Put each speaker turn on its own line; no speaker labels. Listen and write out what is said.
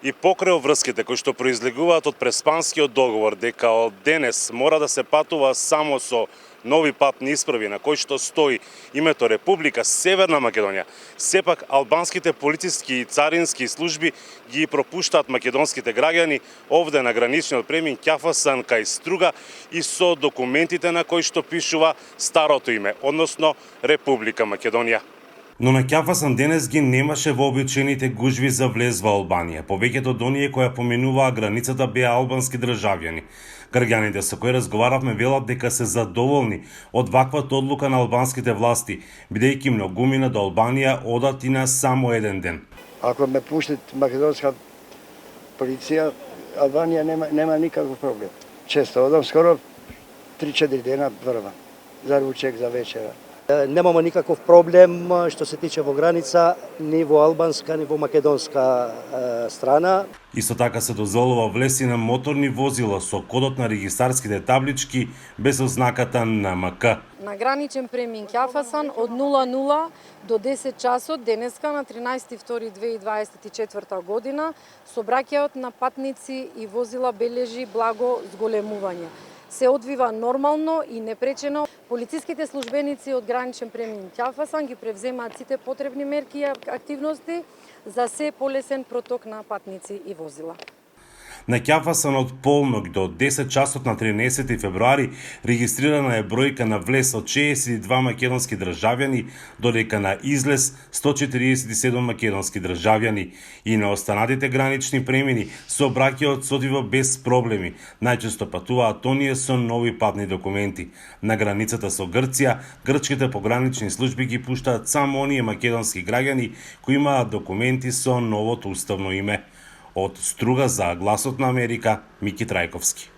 И покрај врските кои што произлегуваат од Преспанскиот договор дека од денес мора да се патува само со нови патни исправи на кој што стои името Република Северна Македонија, сепак албанските полициски и царински служби ги пропуштаат македонските граѓани овде на граничниот премин Ќафасан кај Струга и со документите на кои што пишува старото име, односно Република Македонија. Но на Ќафасан денес ги немаше вообичаените гужви за влез во Албанија. Повеќето од оние кои ја поминуваа границата беа албански државјани. Граѓаните со кои разговаравме велат дека се задоволни од ваквата одлука на албанските власти, бидејќи многумина до Албанија одат и на само еден ден.
Ако ме пуштат македонска полиција, Албанија нема никаков проблем. Често одам, скоро 3-4 дена врва, за ручек, за вечера.
Немаме никаков проблем што се тиче во граница, ни во албанска, ни во македонска страна.
Исто така се дозволува влез и на моторни возила со кодот на регистарските таблички без ознаката НМК.
На граничен премин Ќафасан од 00 до 10 часот денеска на 13.2.2024 година сообраќајот на патници и возила бележи благо зголемување. Се одвива нормално и непречено. Полициските службеници од граничен премин Ќафасан ги превземаат сите потребни мерки и активности за се полесен проток на патници и возила.
На Ќафасан од полнок до 10 часот на 13 февруари регистрирана е бројка на влез од 62 македонски државјани, додека на излез 147 македонски државјани. И на останатите гранични премини сообраќајот се одвива без проблеми. Најчесто патуваат оние со нови патни документи. На границата со Грција, грчките погранични служби ги пуштаат само оние македонски граѓани кои имаат документи со новото уставно име. Од Струга за Гласот на Америка, Мики Трајковски.